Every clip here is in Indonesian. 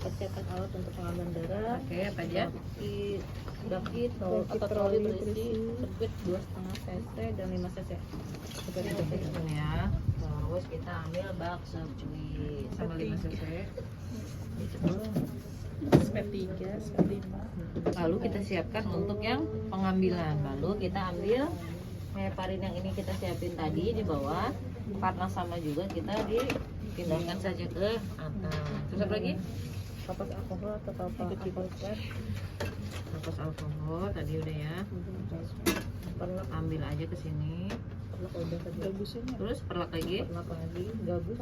persiapkan alat untuk pengambilan darah. Oke, apa aja? Baki atau troli berisi sekuit 2,5 cc dan 5 cc. Seperti itu. Ini ya. Terus kita ambil bak sekuit sama 5 cc. Spek 3, spek 5. Lalu kita siapkan untuk yang pengambilan. Lalu kita ambil heparin yang ini kita siapin tadi di bawah. Karena sama juga kita dipindahkan saja ke atas. Terus apa lagi? Kapas alkohol atau alkohol spek. Kapas alkohol tadi udah ya. Perlak Ambil aja ke sini. udah tadi. Gabusnya. Terus perlak lagi. Perlak lagi, gabus.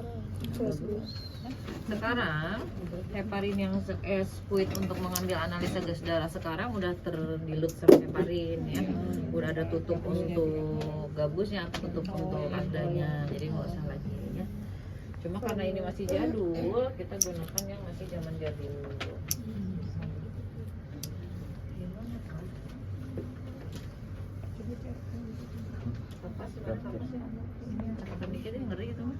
Sekarang heparin yang sekuit untuk mengambil analisa gas darah sekarang udah terdilut sama heparin ya. Udah ada tutup untuk gabusnya, tutup untuk adanya. Jadi nggak usah lagi ya. Cuma karena ini masih jadul, kita gunakan yang masih zaman jadul. Cakapan dikit ya, ngeri itu mah.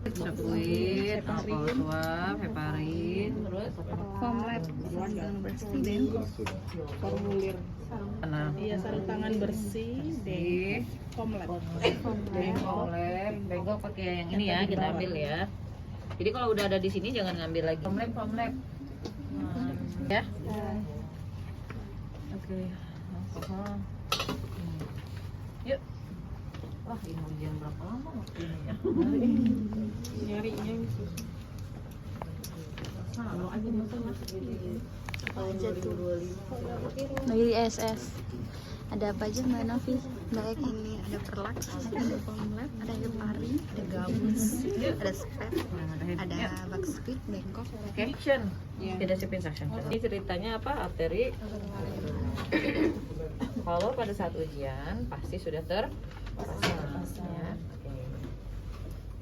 Sekuit, alkohol suap, heparin, terus Foam lab, sarung tangan bersih dan formulir. nah, Iya, sarung tangan bersih dan foam lab. bengkok lab, bengkok pakai yang ini ya, kita ambil ya. Jadi kalau udah ada di sini jangan ngambil lagi. Foam lab. Ya. Oke. Alkohol. Yuk. Wah, ini ujian berapa lama waktunya ya? Nyarinya Kalau aja masuk gitu. Tahun 2025. Lagi di SS. Ada apa aja Mbak Novi? Mbak Eko? ini ada perlak, ada foam lab, ada heparin, ada gabus, ada spek, ada backspit, bengkok. Oke, action. Tidak siapin action. Ini ceritanya apa? Arteri. Kalau pada saat ujian pasti sudah terpasang. Ya. Oke.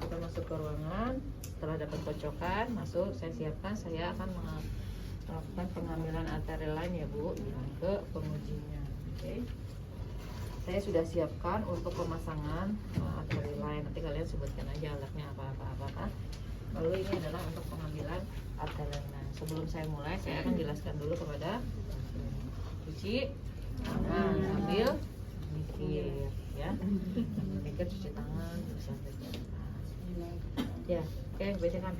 Kita masuk ke ruangan. Setelah dapat kocokan, masuk. Saya siapkan. Saya akan melakukan pengambilan arteri lain ya Bu, ke pengujinya. Oke. Saya sudah siapkan untuk pemasangan arteri lain. Nanti kalian sebutkan aja alatnya apa. Lalu ini adalah untuk pengambilan arteri lain. Sebelum saya mulai, saya akan jelaskan dulu kepada cuci tangan sambil mikir ya. Mikir cuci tangan sambil ya. Oke, bacakan.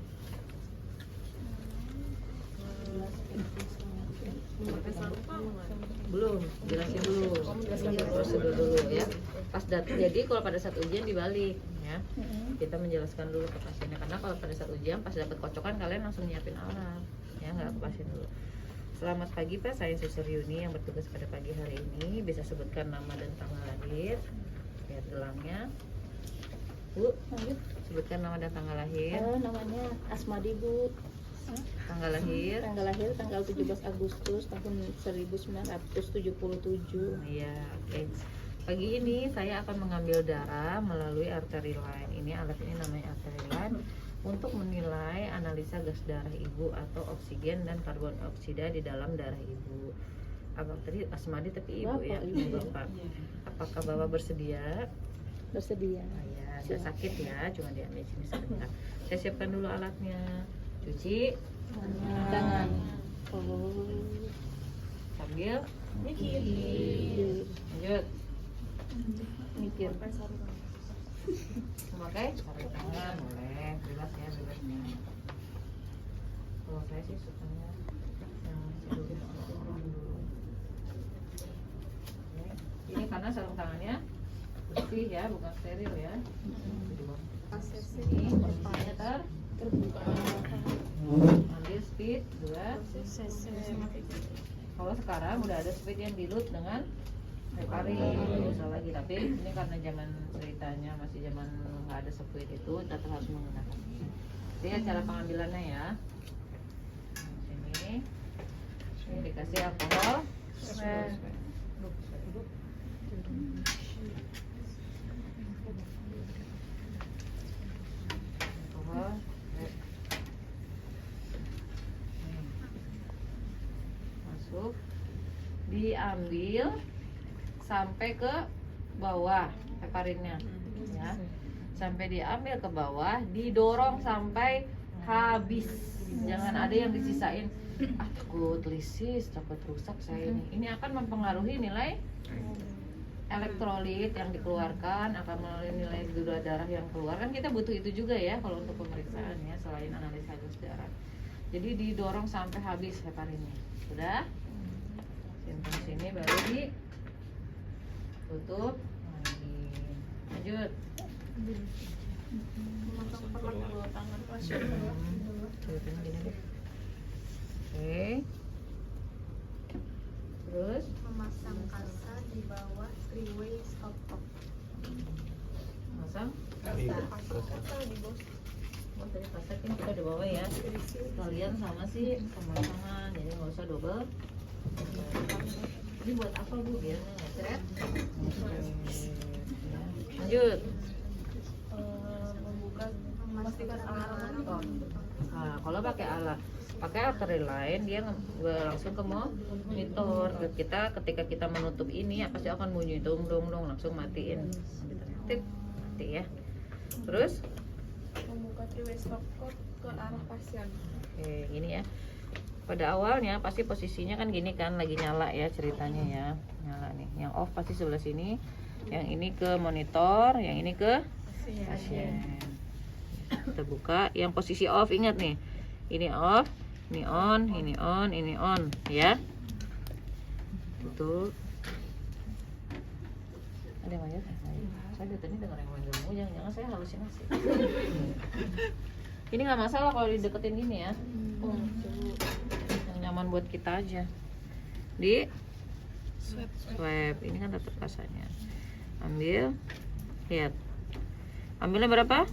Belum, jelasin dulu prosedur dulu ya. Pas jadi kalau pada saat ujian dibalik ya, kita menjelaskan dulu ke pasiennya, karena kalau pada saat ujian pas dapat kocokan kalian langsung nyiapin alat ya, nggak ke pasien dulu. Selamat pagi Pak, saya Suster Yuni yang bertugas pada pagi hari ini. Bisa sebutkan nama dan tanggal lahir. Lihat gelangnya Bu, sebutkan nama dan tanggal lahir. Namanya Asmadi Bu. Tanggal lahir. Tanggal lahir tanggal 17 Agustus tahun 1977. Iya, oke. Pagi ini saya akan mengambil darah melalui arteri lain. Ini alat ini namanya arteri lain untuk menilai analisa gas darah ibu atau oksigen dan karbon dioksida di dalam darah ibu. Abang tadi Asmadi tapi ibu ya, Bapak. Apakah Bapak bersedia? Bersedia. Nah, ya, agak sakit ya, cuma diambil sini sebentar. Saya siapkan dulu alatnya. Cuci Tangan. sambil mikir. Lanjut. Mikir. Memakai sarung tangan boleh, bebas ya, bebasnya. Kalau saya sih sukanya yang dulu. Ini karena sarung tangannya bersih ya, bukan steril ya. Ini posisinya terbuka. Ambil speed 2 cc. Kalau sekarang udah ada speed yang dilut dengan heparin, nggak usah lagi. Tapi ini karena zaman ceritanya masih zaman nggak ada speed itu, tetap harus menggunakan. Lihat cara pengambilannya ya. Ini dikasih alkohol. Alkohol. Masuk. Diambil sampai ke bawah heparinnya ya, sampai diambil ke bawah, didorong sampai habis. Jangan ada yang disisain. Takut lisis, takut rusak saya ini. Ini akan mempengaruhi nilai elektrolit yang dikeluarkan, akan melalui nilai gula darah yang keluar. Kan kita butuh itu juga ya kalau untuk pemeriksaan ya, selain analisa gas darah. Jadi didorong sampai habis heparinnya. Sudah? Simpan sini, baru ditutup lagi. Lanjut. Memasang perlak dua tangan pasien. Tutup gini deh. Oke. Terus Memasang kasa di bawah three-way stop top. masang. Kasa di bawah. Oh, tadi kaset ini kita udah bawa ya. Kalian sama sih sama-sama, jadi nggak usah double. Ini buat apa Bu? Biar ngetret. Lanjut. Membuka, memastikan alarm monitor. Nah, kalau pakai arteri lain dia langsung ke monitor. Kita ketika kita menutup ini pasti akan bunyi dong langsung matiin. Tip, mati ya. Terus Membuka three-way stop top ke arah pasien. oke, gini ya. Pada awalnya pasti posisinya kan gini kan, lagi nyala ya ceritanya ya. Nyala nih. Yang off pasti sebelah sini. Yang ini ke monitor, yang ini ke pasien. Kita buka. Yang posisi off ingat nih. Ini off, ini on, ini on, ini on ya. Tutup. Ada yang manggil? Saya tadi dengar yang manggil. Jangan-jangan saya halusinasi. Ini nggak masalah kalau dideketin gini ya. Yang nyaman buat kita aja. Di swipe. Ini kan tetap kasanya. Ambil. Lihat. Ambilnya berapa?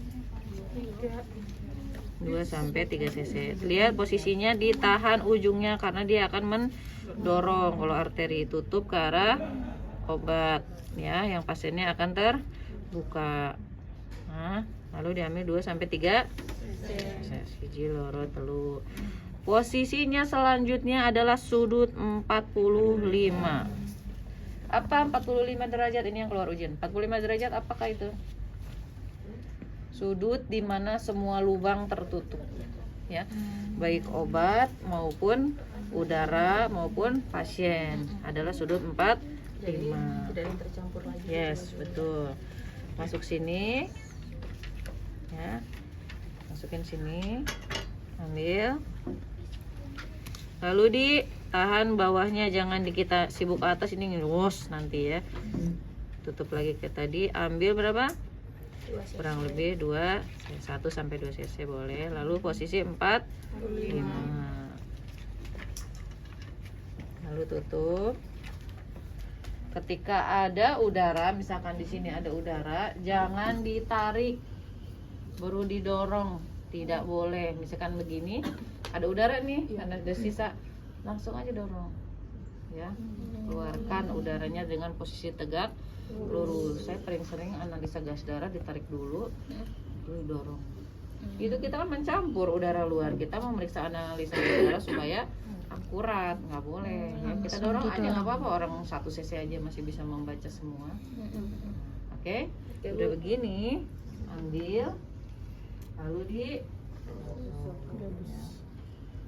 2 sampai 3 cc. Lihat posisinya ditahan ujungnya karena dia akan mendorong. Kalau arteri tutup ke arah obat ya, yang pasiennya akan terbuka. Nah, lalu diambil 2 sampai 3 siji loro telu. Posisinya selanjutnya adalah sudut 45. Apa 45 derajat ini yang keluar ujian? 45 derajat apakah itu? Sudut di mana semua lubang tertutup. Ya. Baik obat maupun udara maupun pasien adalah sudut 45. Tidak tercampur lagi. Yes, betul. Masuk sini. Ya. Masukin sini. Ambil. Lalu ditahan bawahnya, jangan kita sibuk atas ini ngurus nanti ya. Tutup lagi ke tadi. Ambil berapa? Kurang lebih 1 sampai 2 cc boleh. Lalu posisi 45. Lalu tutup. Ketika ada udara, misalkan di sini ada udara, jangan ditarik, baru didorong. Tidak boleh. Misalkan begini, ada udara nih, ada sisa, langsung aja dorong. Ya, keluarkan udaranya dengan posisi tegak, lurus. Saya sering analisa gas darah, ditarik dulu, lalu dorong. Itu kita kan mencampur udara luar. Kita memeriksa analisa gas darah supaya akurat, nggak boleh. Ya, kita dorong aja nggak apa-apa. Orang 1 cc aja masih bisa membaca semua. Oke, udah begini, ambil, lalu di.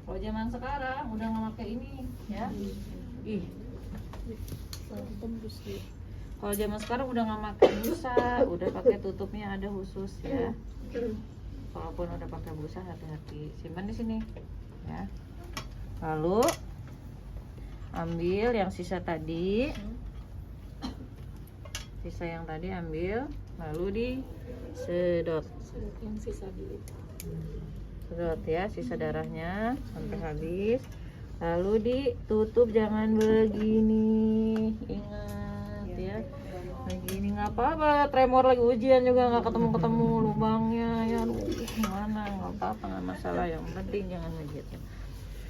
Kalau zaman sekarang udah nggak pakai ini, ya. Ih. Kalau zaman sekarang udah nggak pakai busa, udah pakai tutupnya ada khusus ya. Walaupun udah pakai busa, hati-hati. Simpan di sini, ya. Lalu ambil yang sisa tadi, sisa yang tadi ambil, lalu disedot. Yang sisa dulu. Sedot ya, sisa darahnya sampai habis. Lalu ditutup, jangan begini. Ingat ya, begini nggak apa-apa. Tremor lagi ujian juga nggak ketemu lubangnya. Ya, gimana? Nggak apa-apa, nggak masalah. Yang penting jangan begitu.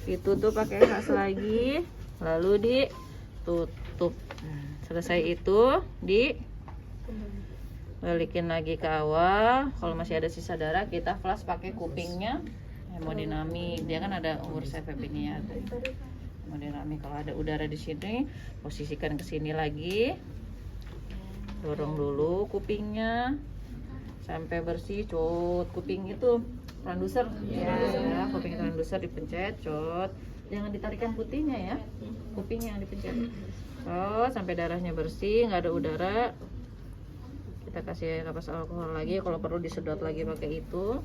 Ditutup pakai kas lagi, lalu ditutup. Selesai itu balikin lagi ke awal. Kalau masih ada sisa darah, kita flash pakai kupingnya hemodinamik. Dia kan ada urus FFP ini ya. Hemodinamik. Kalau ada udara di sini, posisikan ke sini lagi. Dorong dulu kupingnya sampai bersih. Cut kuping itu transducer ya, kuping transducer dipencet, cot. Jangan ditarikan putihnya ya, kupingnya yang dipencet. Oh, sampai darahnya bersih, nggak ada udara. Kita kasih kapas alkohol lagi, kalau perlu disedot lagi pakai itu.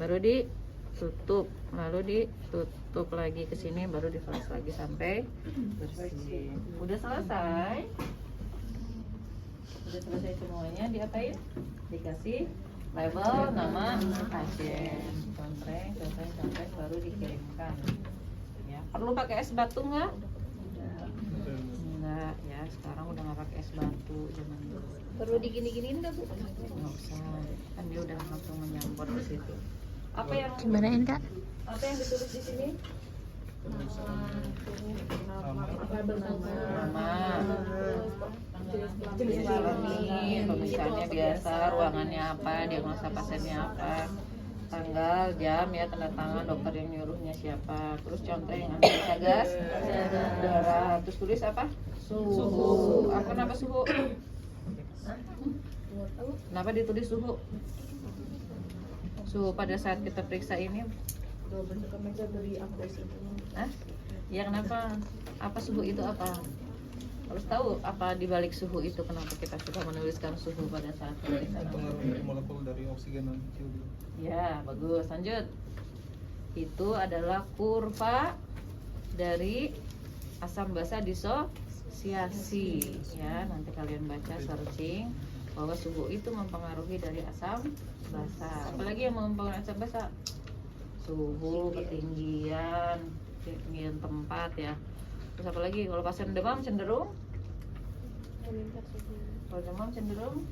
Baru ditutup, lalu ditutup lagi ke sini, baru diflas lagi sampai bersih. Udah selesai. Udah selesai semuanya, diapain? Dikasih label nama pasien, contreng, baru dikirimkan. Ya, perlu pakai es batu nggak? Enggak ya, sekarang udah nggak pakai es batu zaman dulu. Perlu digini-giniin nggak Bu? Nggak usah, kan dia udah langsung menyambut di situ. Apa yang Gimanain Kak? apa yang ditulis di sini? Nama, jenis kelamin, pemeriksaannya biasa, ruangannya apa, diagnosa pasiennya apa, tanggal, jam ya, tanda tangan dokter yang nyuruhnya siapa, terus contreng, analisa gas, darah, terus tulis apa? Suhu. Apa kenapa suhu? Kenapa ditulis suhu? Suhu pada saat kita periksa ini. Hah? Ya kenapa? Apa suhu itu apa? Harus tahu apa dibalik suhu itu, kenapa kita suka menuliskan suhu pada saat pemeriksaan. Pengaruh dari molekul dari oksigen dan CO2. Ya, bagus. Lanjut. Itu adalah kurva dari asam basa disosiasi. Ya, nanti kalian baca searching bahwa suhu itu mempengaruhi dari asam basa. Apalagi yang mempengaruhi asam basa? Suhu, ketinggian tempat ya. Terus apa lagi? Kalau pasien demam cenderung? Kalau demam cenderung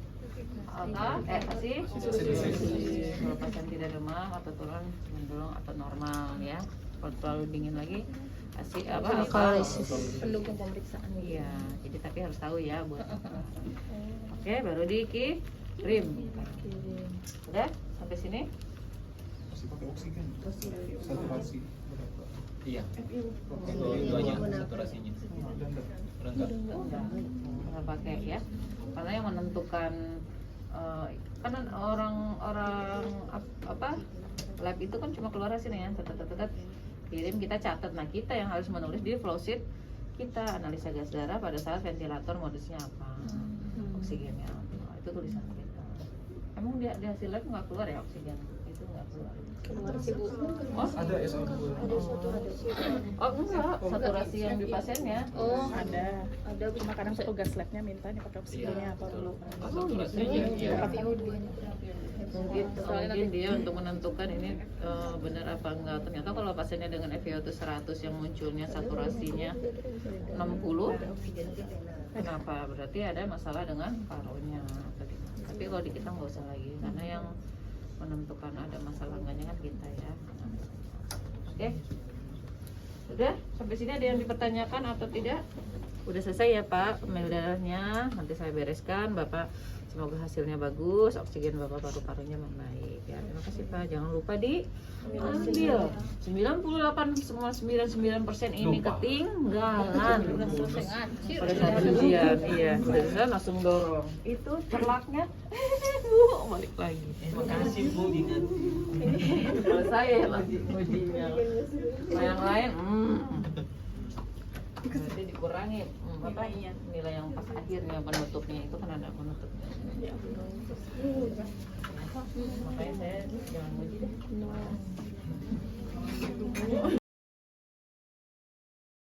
asih. Kalau pasien tidak demam atau turun cenderung atau normal ya. Kalau terlalu dingin lagi asih apa? Pendukung pemeriksaan. Iya, jadi tapi harus tahu ya buat apa. Oke, baru dikirim. Udah sampai sini? Masih pakai oksigen. Saturasi berapa? Iya. Itu aja saturasinya. Rendah. Nggak pakai ya, karena yang menentukan kan orang apa lab itu kan cuma keluar hasilnya, tetet kirim, kita catat. Nah, kita yang harus menulis di flow sheet kita, analisa gas darah pada saat ventilator modusnya apa, oksigennya apa, itu tulisan kita. Emang di hasil lab nggak keluar ya oksigen? Itu nggak keluar. Oh, Ada SO2. oh enggak, saturasi yang di pasiennya. Oh, Ada cuma kadang petugas labnya minta nih pakai oksigennya apa dulu. Saturasinya iya. Mungkin dia untuk menentukan ini benar apa enggak. Ternyata kalau pasiennya dengan FiO2 100 yang munculnya saturasinya 60, kenapa? Berarti ada masalah dengan parunya atau gimana. Tapi kalau di kita nggak usah lagi, karena yang menentukan ada masalah enggaknya kan kita ya. Oke. Udah, sampai sini ada yang dipertanyakan atau tidak? Udah selesai ya Pak, pemil darahnya. Nanti saya bereskan, Bapak. Semoga hasilnya bagus, oksigen Bapak paru-parunya membaik ya. Terima kasih Pak. Jangan lupa diambil. 98,99% ini ketinggalan. Pada saat ujian, iya. Udah selesai langsung dorong. Itu cerlaknya balik lagi. Makasih Bu, ingat. Kalau saya lagi ujinya. Kalau yang lain, berarti dikurangi apa nilai yang pas akhirnya penutupnya itu kan ada penutupnya. Makanya saya jangan uji deh.